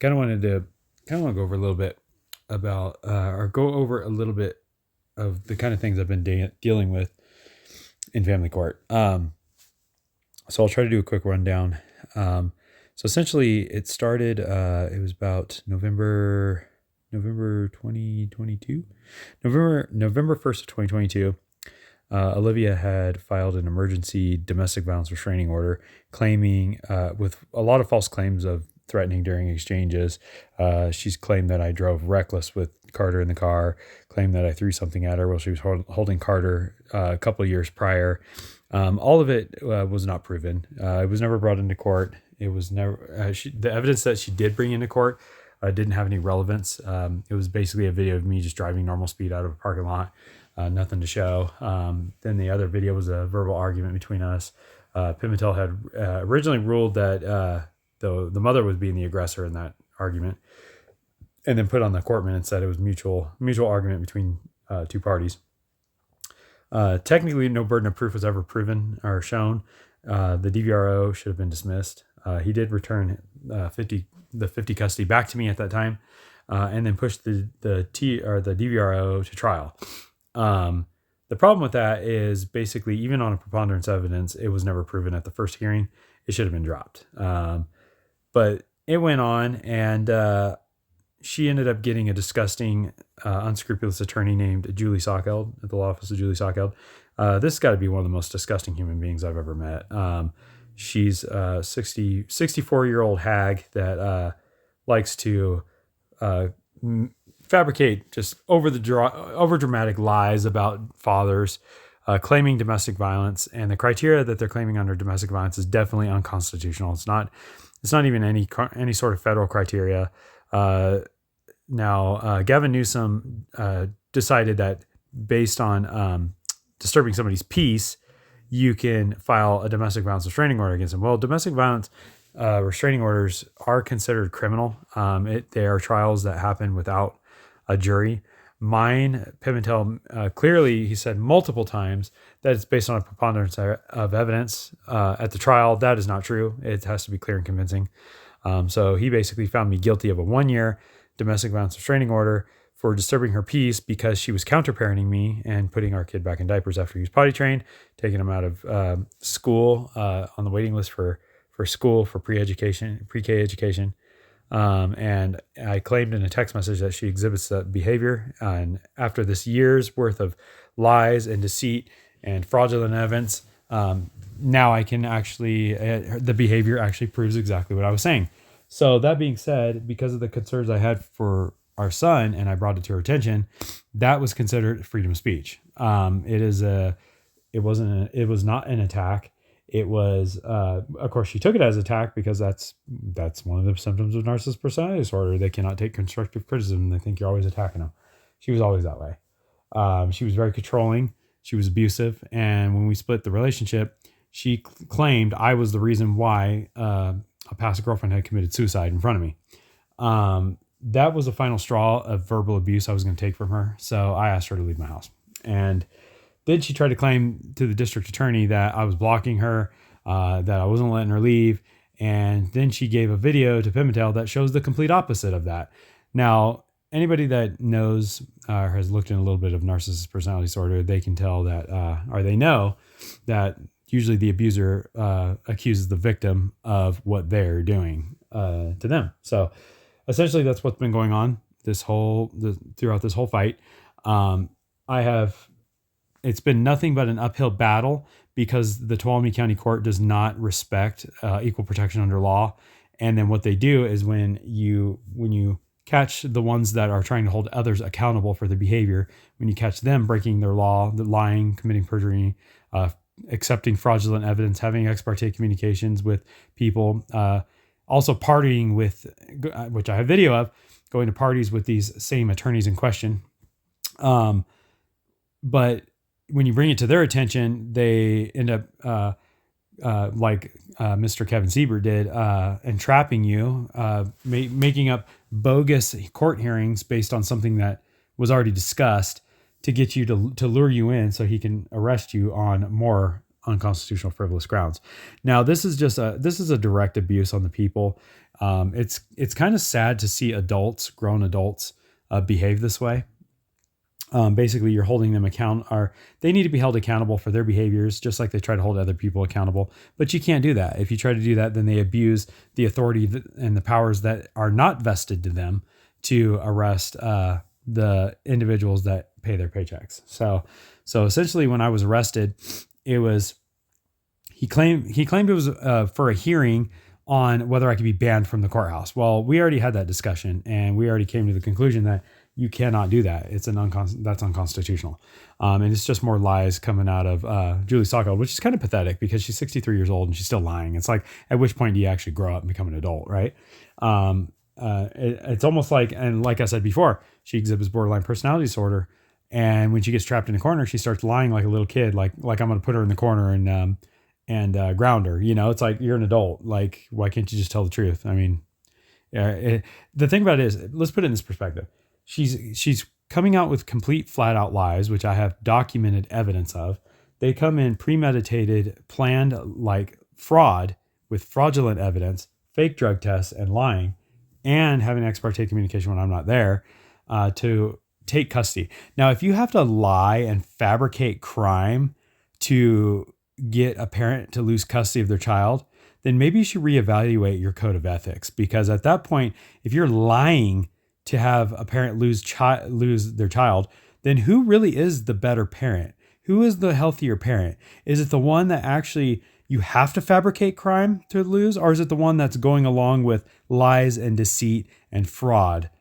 kind of wanted to go over a little bit about, or go over a little bit of the kind of things I've been dealing with in family court. So I'll try to do a quick rundown. So essentially, it started. It was about November 2022, November 1st of 2022. Olivia had filed an emergency domestic violence restraining order, claiming, with a lot of false claims of threatening during exchanges. She's claimed that I drove reckless with Carter in the car, claimed that I threw something at her while she was holding Carter a couple of years prior. All of it was not proven. It was never brought into court. It was never the evidence that she did bring into court didn't have any relevance. It was basically a video of me just driving normal speed out of a parking lot. Nothing to show. Then the other video was a verbal argument between us. Pimentel had originally ruled that the mother was being the aggressor in that argument, and then put on the court minutes that it was mutual argument between two parties. Technically, no burden of proof was ever proven or shown. The DVRO should have been dismissed. He did return 50 custody back to me at that time, and then pushed the DVRO to trial. The problem with that is basically, even on a preponderance of evidence, it was never proven at the first hearing. It should have been dropped. But it went on, and she ended up getting a disgusting, unscrupulous attorney named Julie Sockeld at the law office of Julie Sockeld. This has got to be one of the most disgusting human beings I've ever met. She's a 64-year-old hag that likes to fabricate just over dramatic lies about fathers, claiming domestic violence, and the criteria that they're claiming under domestic violence is definitely unconstitutional. It's not even any sort of federal criteria. Now, Gavin Newsom decided that based on disturbing somebody's peace, you can file a domestic violence restraining order against them. Well, domestic violence restraining orders are considered criminal. They are trials that happen without a jury. Mine, Pimentel, clearly, he said multiple times that it's based on a preponderance of evidence at the trial. That is not true. It has to be clear and convincing. So he basically found me guilty of a 1-year domestic violence restraining order for disturbing her peace because she was counterparenting me and putting our kid back in diapers after he was potty trained, taking him out of school on the waiting list for school for pre-K education. And I claimed in a text message that she exhibits that behavior. And after this year's worth of lies and deceit and fraudulent evidence, now I can actually, the behavior actually proves exactly what I was saying. So that being said, because of the concerns I had for our son, and I brought it to her attention, that was considered freedom of speech. It was not an attack. It was, of course, she took it as an attack because that's one of the symptoms of narcissistic personality disorder. They cannot take constructive criticism. They think you're always attacking them. She was always that way. She was very controlling. She was abusive. And when we split the relationship, she claimed I was the reason why a past girlfriend had committed suicide in front of me. That was the final straw of verbal abuse I was going to take from her. So I asked her to leave my house. And then she tried to claim to the district attorney that I was blocking her, that I wasn't letting her leave. And then she gave a video to Pimentel that shows the complete opposite of that. Now, anybody that knows or has looked in a little bit of narcissistic personality disorder, they can tell that, or they know that usually the abuser accuses the victim of what they're doing to them. So essentially that's what's been going on throughout this whole fight. It's been nothing but an uphill battle because the Tuolumne County Court does not respect equal protection under law. And then what they do is when you catch the ones that are trying to hold others accountable for their behavior, when you catch them breaking their law, lying, committing perjury, accepting fraudulent evidence, having ex parte communications with people, also partying with, which I have video of, going to parties with these same attorneys in question. But when you bring it to their attention, they end up, like Mr. Kevin Siebert did, entrapping you, making up bogus court hearings based on something that was already discussed to get you to lure you in so he can arrest you on more unconstitutional frivolous grounds. Now, this is a direct abuse on the people. It's kind of sad to see grown adults, behave this way. Basically, you're holding them they need to be held accountable for their behaviors, just like they try to hold other people accountable. But you can't do that. If you try to do that, then they abuse the authority and the powers that are not vested to them to arrest the individuals that pay their paychecks. So essentially, when I was arrested, it was he claimed it was for a hearing on whether I could be banned from the courthouse. Well, we already had that discussion, and we already came to the conclusion that you cannot do that. That's unconstitutional. And it's just more lies coming out of Julie Sacco, which is kind of pathetic because she's 63 years old and she's still lying. It's like, at which point do you actually grow up and become an adult, right? It's almost like, and like I said before, she exhibits borderline personality disorder. And when she gets trapped in a corner, she starts lying like a little kid, like I'm going to put her in the corner and ground her. It's like, you're an adult. Like, why can't you just tell the truth? I mean, the thing about it is, let's put it in this perspective. She's coming out with complete flat out lies, which I have documented evidence of. They come in premeditated, planned, like fraud with fraudulent evidence, fake drug tests, and lying, and having ex parte communication when I'm not there, to take custody. Now, if you have to lie and fabricate crime to get a parent to lose custody of their child, then maybe you should reevaluate your code of ethics, because at that point, if you're lying to have a parent lose their child, then who really is the better parent? Who is the healthier parent? Is it the one that actually you have to fabricate crime to lose, or is it the one that's going along with lies and deceit and fraud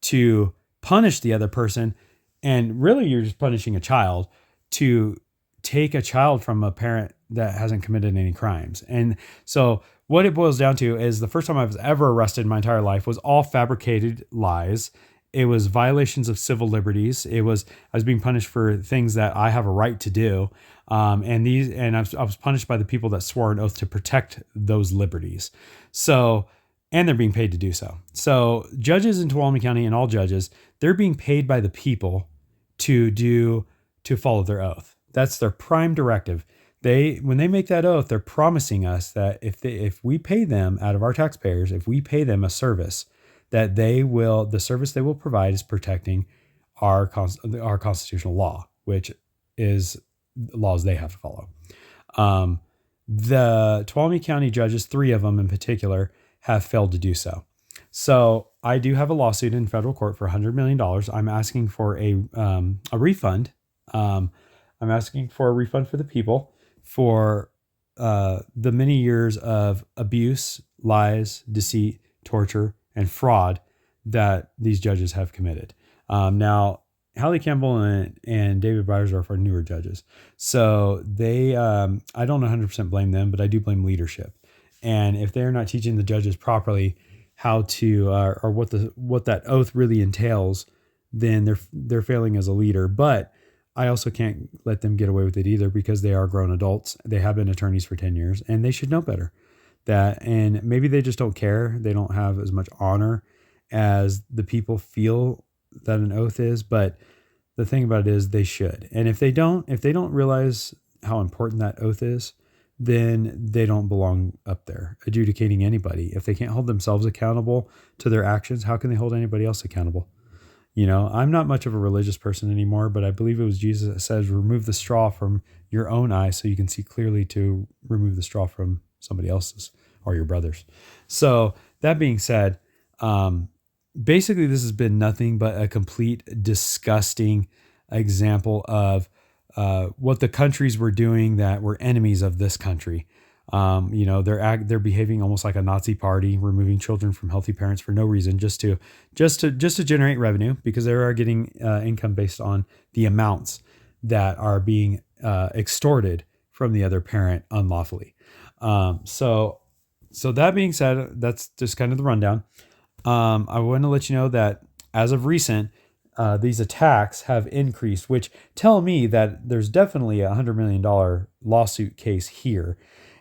to punish the other person? And really, you're just punishing a child to take a child from a parent that hasn't committed any crimes. And so what it boils down to is, the first time I was ever arrested in my entire life was all fabricated lies. It was violations of civil liberties. I was being punished for things that I have a right to do. And I was punished by the people that swore an oath to protect those liberties. So, and they're being paid to do so. So judges in Tuolumne County, and all judges, they're being paid by the people to follow their oath. That's their prime directive. When they make that oath, they're promising us that if we pay them out of our taxpayers, if we pay them a service, that the service they will provide is protecting our constitutional law, which is laws they have to follow. The Tuolumne County judges, 3 of them in particular, have failed to do so. So I do have a lawsuit in federal court for $100 million. I'm asking for a refund. I'm asking for a refund for the people for the many years of abuse, lies, deceit, torture, and fraud that these judges have committed. Now, Hallie Campbell and David Breyersdorf are newer judges. So they, I don't 100% blame them, but I do blame leadership. And if they're not teaching the judges properly how to, or what that oath really entails, then they're failing as a leader. But I also can't let them get away with it either, because they are grown adults. They have been attorneys for 10 years, and they should know better. And maybe they just don't care. They don't have as much honor as the people feel that an oath is. But the thing about it is, they should. And if they don't realize how important that oath is, then they don't belong up there adjudicating anybody. If they can't hold themselves accountable to their actions, how can they hold anybody else accountable? I'm not much of a religious person anymore, but I believe it was Jesus that says, remove the straw from your own eye so you can see clearly to remove the straw from somebody else's or your brother's. So that being said, basically this has been nothing but a complete disgusting example of what the countries were doing that were enemies of this country. They're behaving almost like a Nazi party, removing children from healthy parents for no reason, just to generate revenue, because they are getting income based on the amounts that are being extorted from the other parent unlawfully. So that being said, that's just kind of the rundown. I want to let you know that as of recent, these attacks have increased, which tell me that there's definitely a $100 million lawsuit case here,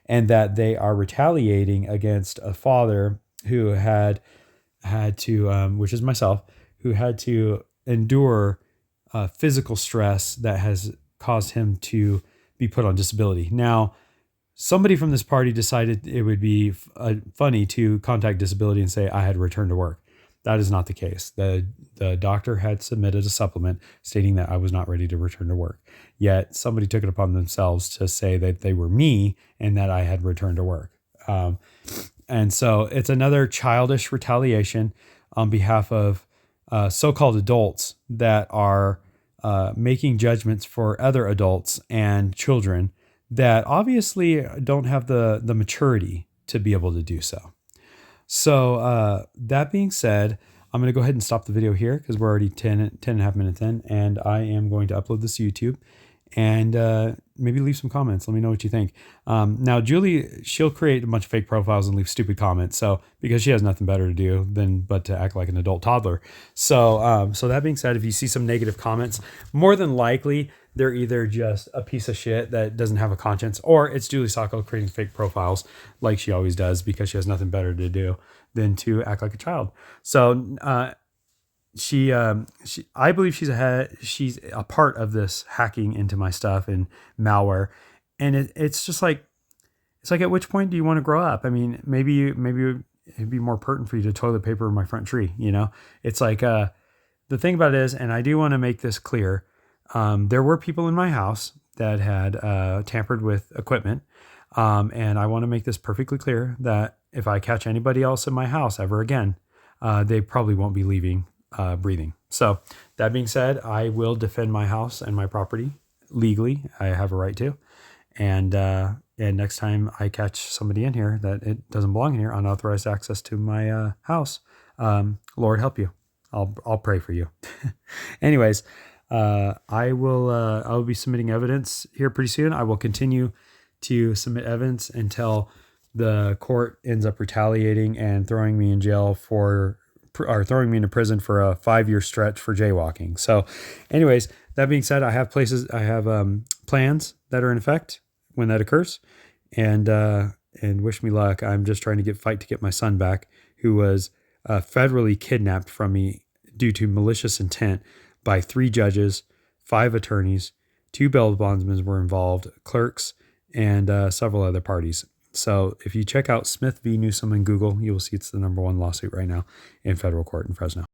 and that they are retaliating against a father who had to, which is myself, who had to endure physical stress that has caused him to be put on disability. Now, somebody from this party decided it would be funny to contact disability and say I had returned to work. That is not the case. The doctor had submitted a supplement stating that I was not ready to return to work. Yet somebody took it upon themselves to say that they were me and that I had returned to work. And so it's another childish retaliation on behalf of so-called adults that are making judgments for other adults and children that obviously don't have the maturity to be able to do so. So that being said, I'm going to go ahead and stop the video here because we're already 10 and a half minutes in, and I am going to upload this to YouTube and maybe leave some comments. Let me know what you think. Now, Julie, she'll create a bunch of fake profiles and leave stupid comments. So because she has nothing better to do but to act like an adult toddler. So that being said, if you see some negative comments, more than likely they're either just a piece of shit that doesn't have a conscience, or it's Julie Sacco creating fake profiles like she always does because she has nothing better to do than to act like a child. So I believe she's a part of this hacking into my stuff and malware. And it's just like, at which point do you want to grow up? I mean, maybe it'd be more pertinent for you to toilet paper my front tree. It's like, the thing about it is, and I do want to make this clear. There were people in my house that had tampered with equipment. And I want to make this perfectly clear that if I catch anybody else in my house ever again, they probably won't be leaving breathing. So that being said, I will defend my house and my property legally. I have a right to. And next time I catch somebody in here that it doesn't belong in here, unauthorized access to my house, Lord help you. I'll pray for you. Anyways, I will be submitting evidence here pretty soon. I will continue to submit evidence until the court ends up retaliating and throwing me in jail or throwing me into prison for a 5-year stretch for jaywalking. So anyways, that being said, I have plans that are in effect when that occurs, and wish me luck. I'm just trying to fight to get my son back, who was federally kidnapped from me due to malicious intent by 3 judges, 5 attorneys, 2 bail bondsmen were involved, clerks, and several other parties. So if you check out Smith v. Newsom in Google, you will see it's the #1 lawsuit right now in federal court in Fresno.